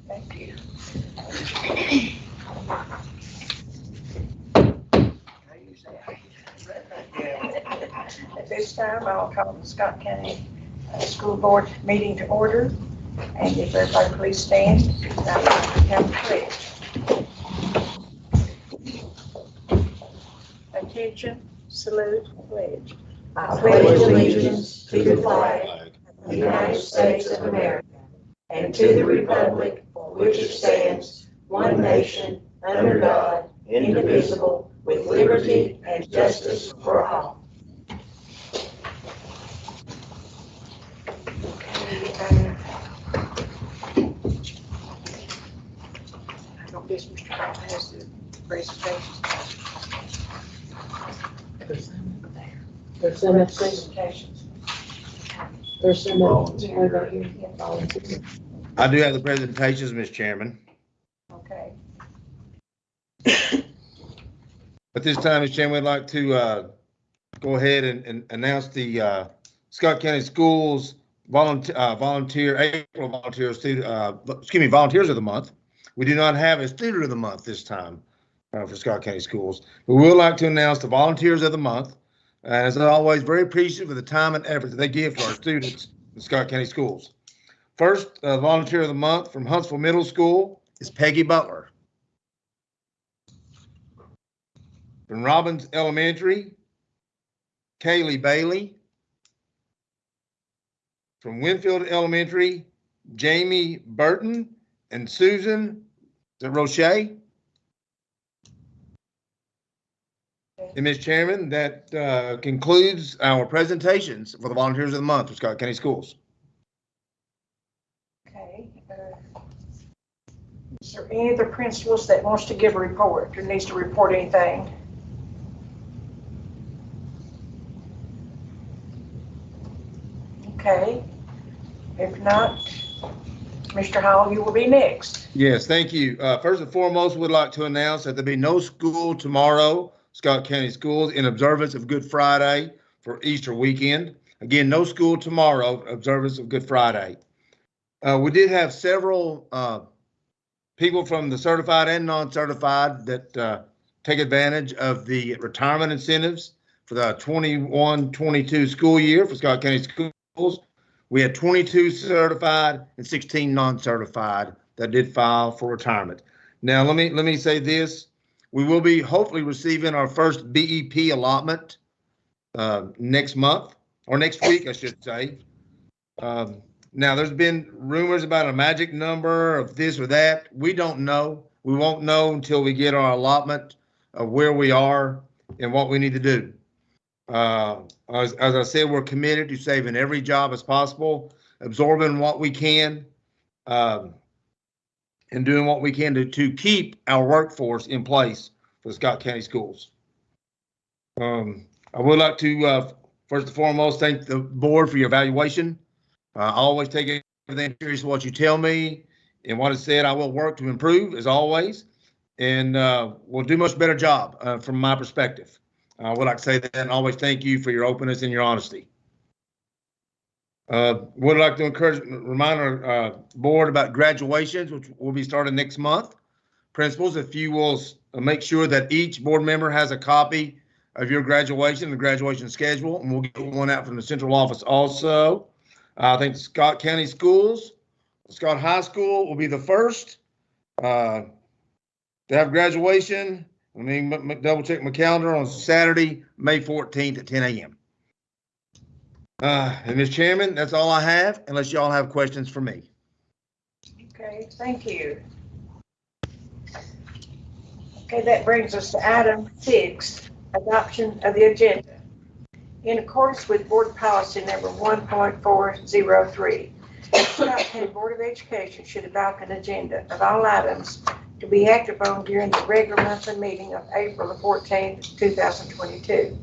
Thank you. At this time, I'll call the Scott County School Board meeting to order. And if everybody please stand, I will become pledge. Attention, salute, pledge. I pledge allegiance to the flag of the United States of America and to the republic for which it stands, one nation, under God, indivisible, with liberty and justice for all. I don't guess Mr. Hall has the presentation. There's some presentations. There's some way back here. Volunteer. I do have the presentations, Ms. Chairman. Okay. At this time, Ms. Chairman, we'd like to go ahead and announce the Scott County Schools volunteers of the month. We do not have a student of the month this time for Scott County Schools. But we would like to announce the volunteers of the month. As always, very appreciative of the time and effort that they give to our students in Scott County Schools. First volunteer of the month from Huntsville Middle School is Peggy Butler. From Robbins Elementary, Kaylee Bailey. From Winfield Elementary, Jamie Burton and Susan Roche. And Ms. Chairman, that concludes our presentations for the volunteers of the month for Scott County Schools. Okay. Is there any other principals that wants to give a report or needs to report anything? Okay. If not, Mr. Hall, you will be next. Yes, thank you. First and foremost, we'd like to announce that there'll be no school tomorrow, Scott County Schools, in observance of Good Friday for Easter weekend. Again, no school tomorrow, observance of Good Friday. We did have several people from the certified and non-certified that take advantage of the retirement incentives for the 21-22 school year for Scott County Schools. We had 22 certified and 16 non-certified that did file for retirement. Now, let me say this. We will be hopefully receiving our first BEP allotment next month, or next week, I should say. Now, there's been rumors about a magic number of this or that. We don't know. We won't know until we get our allotment of where we are and what we need to do. As I said, we're committed to saving every job as possible, absorbing what we can, and doing what we can to keep our workforce in place for the Scott County Schools. I would like to, first and foremost, thank the board for your evaluation. I always take everything serious what you tell me, and what is said, I will work to improve as always, and we'll do a much better job from my perspective. I would like to say that and always thank you for your openness and your honesty. Would like to remind our board about graduations, which will be starting next month. Principals, if you will make sure that each board member has a copy of your graduation, the graduation schedule, and we'll get one out from the central office also. I think Scott County Schools, Scott High School will be the first to have graduation. Let me double check my calendar on Saturday, May 14th at 10 a.m. And Ms. Chairman, that's all I have, unless y'all have questions for me. Okay, thank you. Okay, that brings us to item 6, adoption of the agenda. In accordance with board policy number 1.403, the Scott County Board of Education should adopt an agenda of all items to be acted upon during the regular monthly meeting of April the 14th, 2022.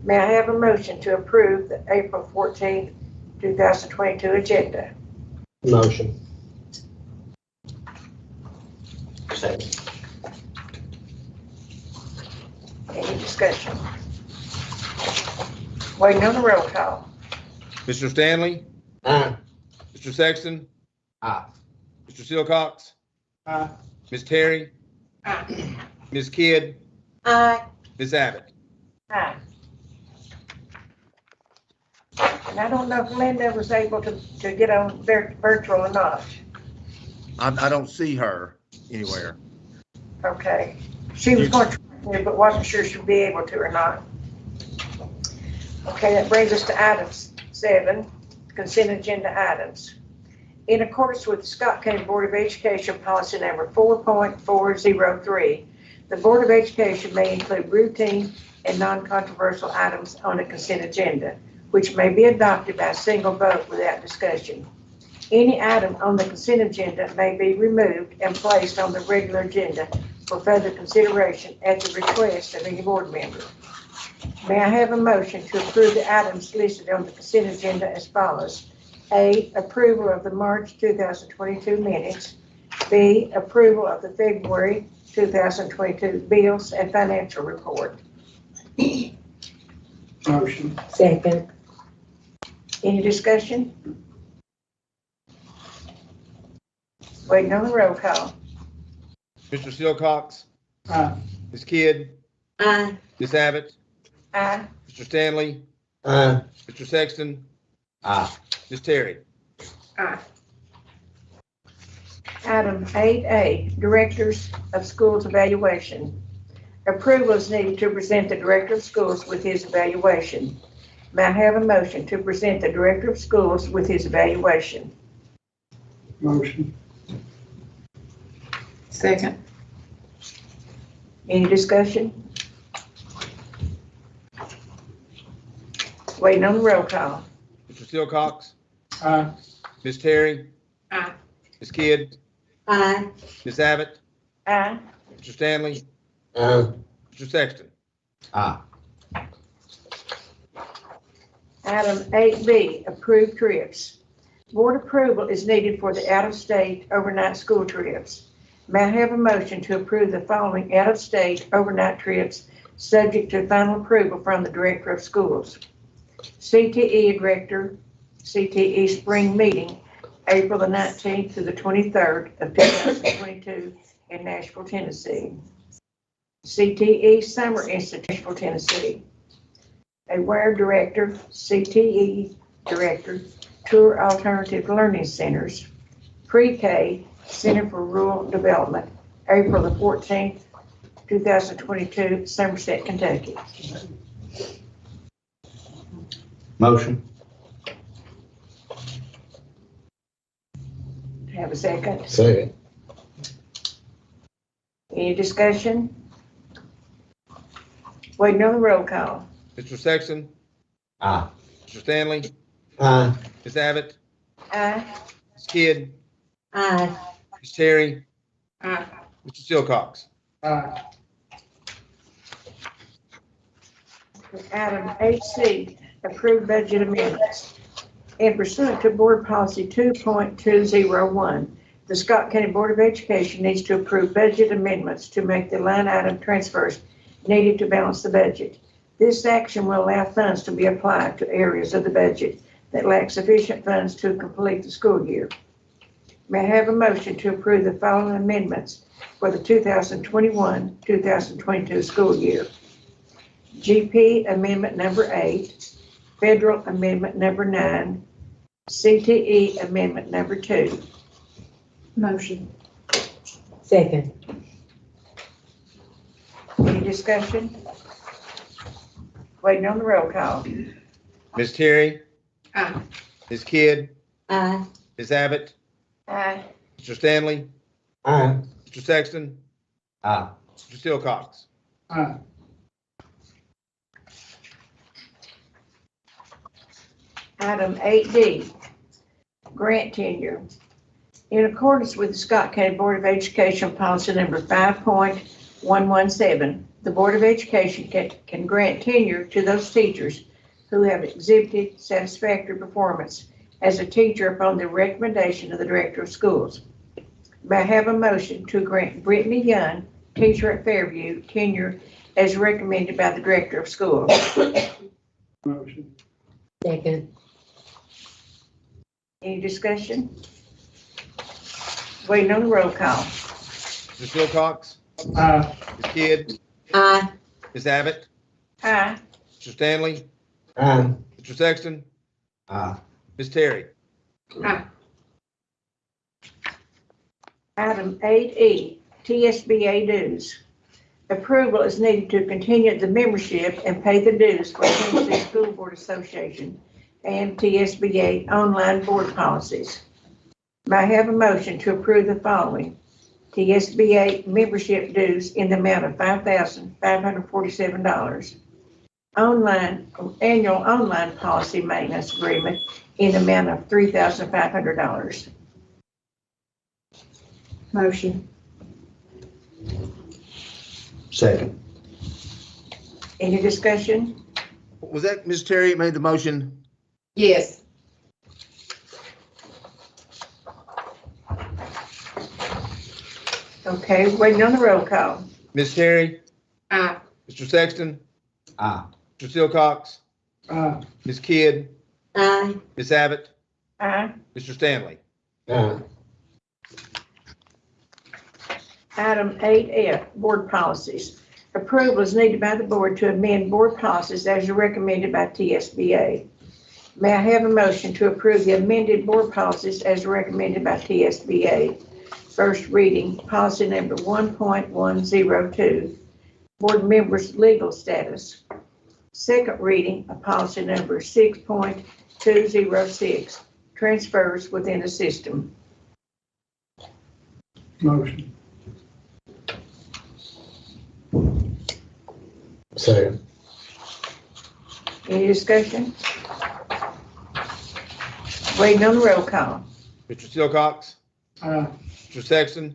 May I have a motion to approve the April 14th, 2022 agenda? Motion. Second. Any discussion? Waiting on the roll call. Mr. Stanley? Aye. Mr. Sexton? Aye. Mr. Silcox? Aye. Ms. Terry, Aye. Ms. Kidd, Aye. Ms. Abbott. Aye. And I don't know if Linda was able to get on their virtual or not. I don't see her anywhere. Okay. She was going to try, but wasn't sure she'd be able to or not. Okay, that brings us to item 7, consent agenda items. In accordance with Scott County Board of Education policy number 4.403, the Board of Education may include routine and non-controversial items on a consent agenda, which may be adopted by a single vote without discussion. Any item on the consent agenda may be removed and placed on the regular agenda for further consideration at the request of any board member. May I have a motion to approve the items listed on the consent agenda as follows? A, approval of the March 2022 minutes. B, approval of the February 2022 bills and financial report. Motion. Second. Any discussion? Waiting on the roll call. Mr. Silcox, Aye. Ms. Kidd, Aye. Ms. Abbott, Aye. Mr. Stanley, Aye. Mr. Sexton, Aye. Ms. Terry. Aye. Item 8A, Directors of Schools Evaluation. Approval is needed to present the Director of Schools with his evaluation. May I have a motion to present the Director of Schools with his evaluation? Motion. Second. Any discussion? Waiting on the roll call. Mr. Silcox, Aye. Ms. Terry, Aye. Ms. Kidd, Aye. Ms. Abbott, Aye. Mr. Stanley, Aye. Mr. Sexton. Aye. Item 8B, approved trips. Board approval is needed for the out-of-state overnight school trips. May I have a motion to approve the following out-of-state overnight trips subject to final approval from the Director of Schools? CTE Director, CTE Spring Meeting, April the 19th to the 23rd of 2022 in Nashville, Tennessee. CTE Summer Institute, Nashville, Tennessee. Aware Director, CTE Director, Tour Alternative Learning Centers, Pre-K, Center for Rural Development, April the 14th, 2022, Somerset, Kentucky. Motion. Have a second? Second. Any discussion? Waiting on the roll call. Mr. Sexton, Aye. Mr. Stanley, Aye. Ms. Abbott, Aye. Ms. Kidd, Aye. Ms. Terry, Aye. Mr. Silcox. Aye. Item 8C, approved budget amendments. In pursuant to Board Policy 2.201, the Scott County Board of Education needs to approve budget amendments to make the line item transfers needed to balance the budget. This action will allow funds to be applied to areas of the budget that lack sufficient funds to complete the school year. May I have a motion to approve the following amendments for the 2021-2022 school year? GP Amendment Number 8, Federal Amendment Number 9, CTE Amendment Number 2. Motion. Second. Any discussion? Waiting on the roll call. Ms. Terry, Aye. Ms. Kidd, Aye. Ms. Abbott, Aye. Mr. Stanley, Aye. Mr. Sexton, Aye. Mr. Silcox. Aye. Item 8D, grant tenure. In accordance with the Scott County Board of Education Policy Number 5.117, the Board of Education can grant tenure to those teachers who have exhibited satisfactory performance as a teacher upon the recommendation of the Director of Schools. May I have a motion to grant Brittany Young, teacher at Fairview, tenure as recommended by the Director of Schools? Motion. Second. Any discussion? Waiting on the roll call. Mr. Silcox, Aye. Ms. Kidd, Aye. Ms. Abbott, Aye. Mr. Stanley, Aye. Mr. Sexton, Aye. Ms. Terry. Item 8E, TSBA dues. Approval is needed to continue the membership and pay the dues for Tennessee School Board Association and TSBA online board policies. May I have a motion to approve the following? TSBA membership dues in the amount of $5,547. Annual online policy maintenance agreement in the amount of $3,500. Motion. Second. Any discussion? Was that Ms. Terry made the motion? Yes. Okay, waiting on the roll call. Ms. Terry, Aye. Mr. Sexton, Aye. Mr. Silcox, Aye. Ms. Kidd, Aye. Ms. Abbott, Aye. Mr. Stanley. Aye. Item 8F, board policies. Approval is needed by the board to amend board policies as recommended by TSBA. May I have a motion to approve the amended board policies as recommended by TSBA? First reading, policy number 1.102, board members' legal status. Second reading of policy number 6.206, transfers within the system. Motion. Second. Any discussion? Waiting on the roll call. Mr. Silcox, Aye. Mr. Sexton,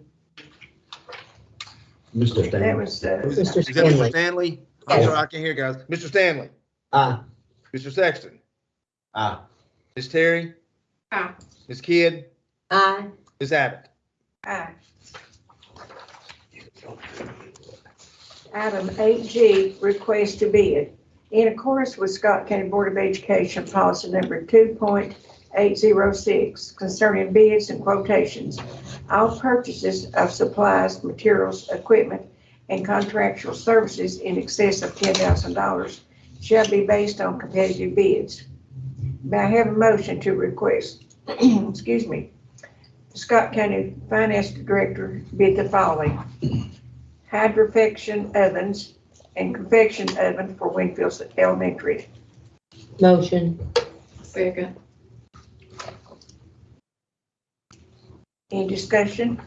Mr. That Stanley. was, Mr. is that Mr. Stanley. Stanley? I'm Yes. sorry, I can't hear, guys. Mr. Stanley, Aye. Mr. Sexton, Aye. Ms. Terry, Aye. Ms. Kidd, Aye. Ms. Abbott. aye. Item 8G, request to bid. In accordance with Scott County Board of Education policy number 2.806 concerning bids and quotations, all purchases of supplies, materials, equipment, and contractual services in excess of $10,000 shall be based on competitive bids. May I have a motion to request, excuse me, the Scott County Finance Director bid the following: hydrofaction ovens and convection oven for Winfield Elementary. Motion. Second. Any discussion?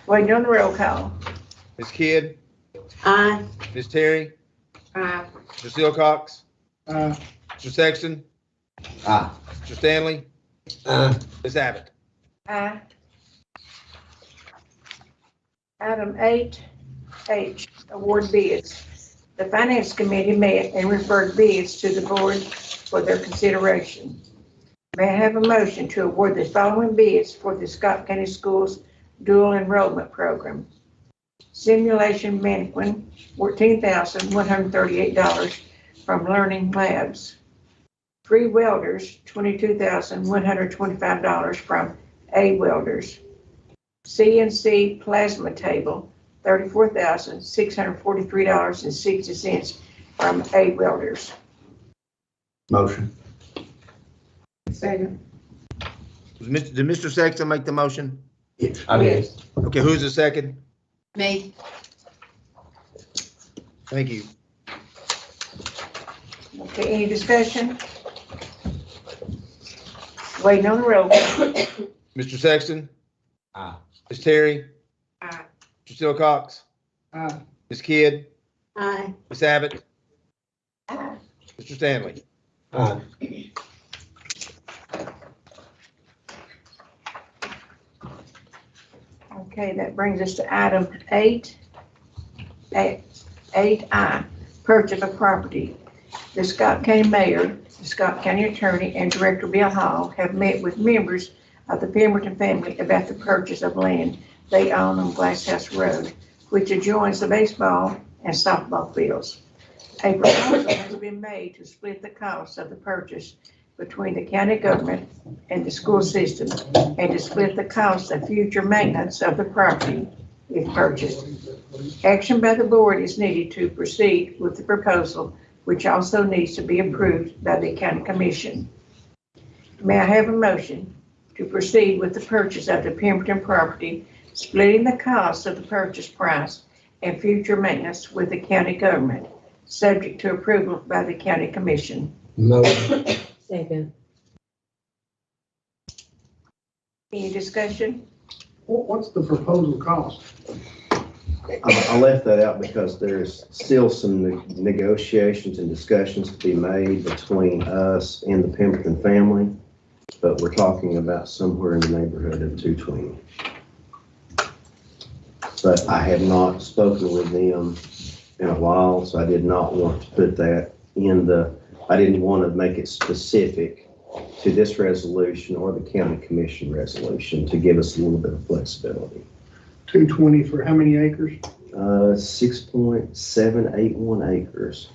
Waiting on the roll call. Ms. Kidd, Aye. Ms. Terry, Aye. Mr. Silcox, Aye. Mr. Sexton, Aye. Mr. Stanley, Aye. Ms. Abbott. Aye. Item 8H, award bids. The Finance Committee met and referred bids to the board for their consideration. May I have a motion to award the following bids for the Scott County Schools Dual Enrollment Program? Simulation mannequin, $14,138 from Learning Labs. Free welders, $22,125 from A Welders. CNC plasma table, $34,643.60 from A Welders. Motion. Second. Did Mr. Sexton make the motion? Yes. I did. Okay, who's the second? Me. Thank you. Okay, any discussion? Waiting on the roll. Mr. Sexton, Aye. Ms. Terry, Aye. Mr. Silcox, Aye. Ms. Kidd, Aye. Ms. Abbott, Aye. Mr. Stanley. Aye. Okay, that brings us to item 8I, purchase of property. The Scott County Mayor, the Scott County Attorney, and Director Bill Hall have met with members of the Pemberton family about the purchase of land they own on Glass House Road, which adjoins the baseball and softball fields. A proposal has been made to split the cost of the purchase between the county government and the school system, and to split the cost of future maintenance of the property if purchased. Action by the board is needed to proceed with the proposal, which also needs to be approved by the county commission. May I have a motion to proceed with the purchase of the Pemberton property, splitting the cost of the purchase price and future maintenance with the county government, subject to approval by the county commission? Motion. Second. Any discussion? What's the proposal cost? I left that out because there's still some negotiations and discussions to be made between us and the Pemberton family, but we're talking about somewhere in the neighborhood of 220. But I have not spoken with them in a while, so I did not want to put that in I didn't want to make it specific to this resolution or the county commission resolution to give us a little bit of flexibility. 220 for how many acres? 6.781 acres.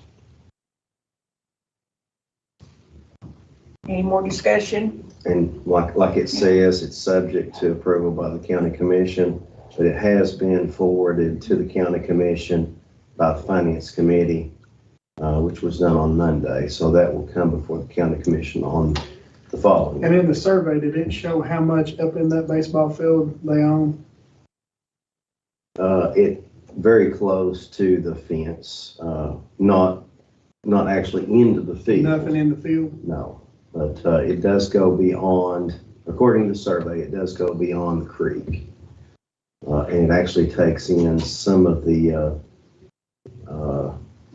Any more discussion? And like it says, it's subject to approval by the county commission, but it has been forwarded to the county commission by the finance committee, which was done on Monday. So that will come before the county commission on the following. And in the survey, did it show how much up in that baseball field they own? It very close to the fence, not actually into the field. Nothing in the field? No, but it does go beyond, according to the survey, it does go beyond the creek. And it actually takes in some of the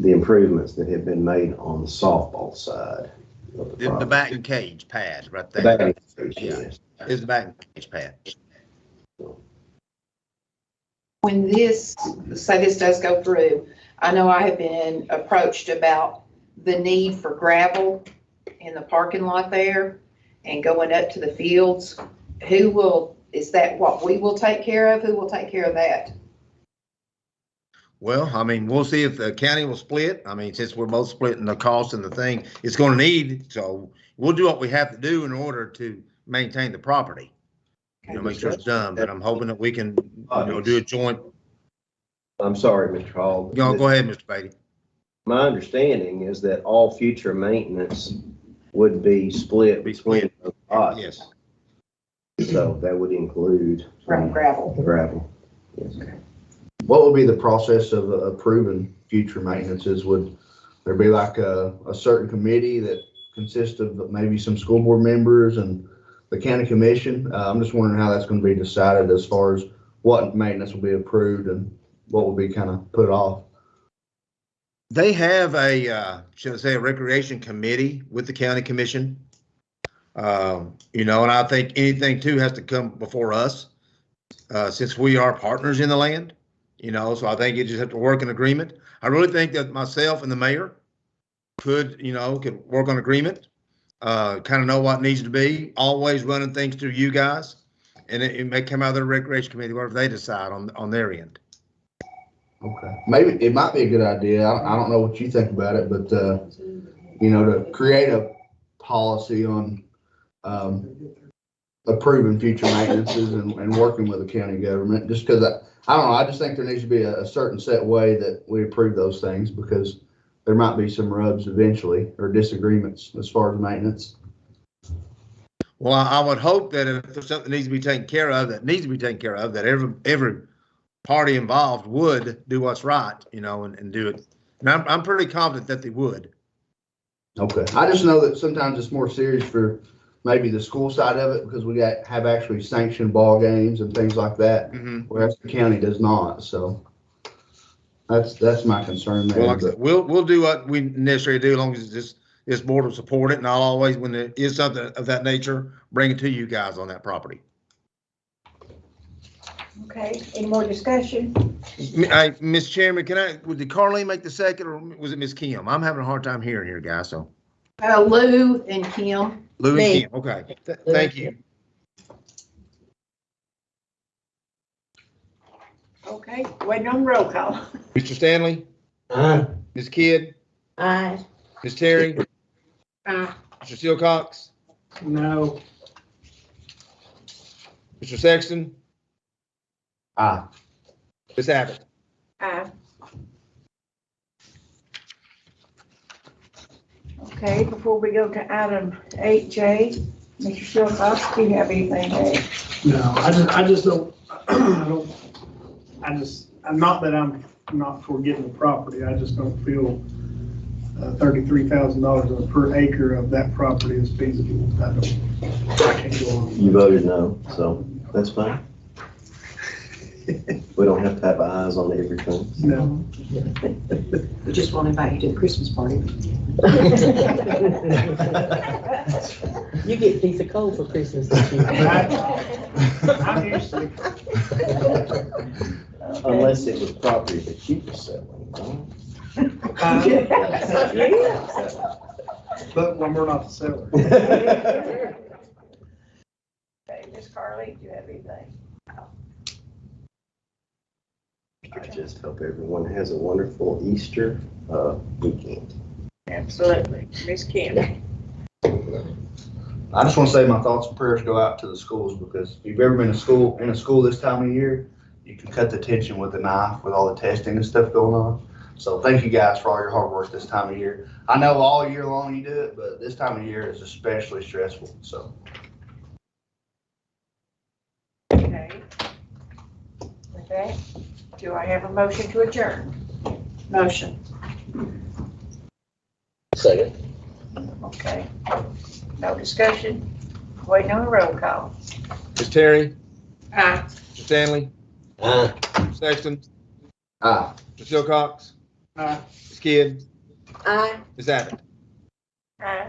improvements that have been made on the softball side of the The property. batting cage pad right The there. batting cage, yes. Is the batting cage pad. When this does go through, I know I have been approached about the need for gravel in the parking lot there and going up to the fields. Is that what we will take care of? Who will take care of that? Well, I mean, we'll see if the county will split. I mean, since we're both splitting the cost and the thing it's gonna need, so we'll do what we have to do in order to maintain the property. Make sure it's done, but I'm hoping that we can, do a joint. I'm sorry, Mr. Hall. Go ahead, Mr. Beatty. My understanding is that all future maintenance would be split between the lots. Yes. So that would include Gravel. the gravel. Yes. What would be the process of approving future maintenances? Would there be like a certain committee that consists of maybe some school board members and the county commission? I'm just wondering how that's going to be decided as far as what maintenance will be approved and what will be kind of put off. They have should I say, a recreation committee with the county commission. And I think anything too has to come before us, since we are partners in the land, so I think you just have to work an agreement. I really think that myself and the mayor could work on agreement, kind of know what needs to be, always running things through you guys. And it may come out of the recreation committee, whatever they decide on their end. Okay. Maybe it might be a good idea. I don't know what you think about it, but, to create a policy on approving future maintenances and working with the county government, just because I don't know, I just think there needs to be a certain set way that we approve those things, because there might be some rubs eventually or disagreements as far as maintenance. Well, I would hope that if there's something that needs to be taken care of, that every party involved would do what's right, and do it. And I'm pretty confident that they would. Okay. I just know that sometimes it's more serious for maybe the school side of it, because we have actually sanctioned ball games and things like that, whereas the county does not. So that's my concern there. Well, like I said, we'll do what we necessarily do, as long as this board will support it, and I'll always, when there is something of that nature, bring it to you guys on that property. Okay, any more discussion? Ms. Chairman, did Carleen make the second, or was it Ms. Kim? I'm having a hard time hearing here, guys, so. Lou and Kim. Lou and Me. Kim, okay. Thank you. Okay, waiting on roll call. Mr. Stanley? Ms. Kidd? Aye. Ms. Terry? Mr. Silcox, No. Mr. Sexton, Aye. Ms. Abbott. Aye. Okay, before we go to item 8J, Mr. Silcox, do you have anything to add? No, I just don't, I'm not that I'm not for getting the property, I just don't feel $33,000 per acre of that property is feasible. I can't go on. You voted no, so that's fine. We don't have to have eyes on everything. No. We just want to invite you to the Christmas party. You get a piece of coal for Christmas this year. I'm usually, Unless it was property that you were selling, no? but when we're not the seller. Okay, Ms. Carly, do you have anything? I just hope everyone has a wonderful Easter weekend. Absolutely. Ms. Kim? I just want to say my thoughts and prayers go out to the schools, because if you've ever been in a school this time of year, you can cut the tension with a knife with all the testing and stuff going on. So thank you guys for all your hard work this time of year. I know all year long you do it, but this time of year is especially stressful, so. Okay. With that, do I have a motion to adjourn? Motion. Second. Okay. No discussion? Waiting on a roll call. Ms. Terry, Aye. Mr. Stanley, Aye. Mr. Sexton, Aye. Mr. Silcox, Aye. Ms. Kidd, Aye. Ms. Abbott. Aye.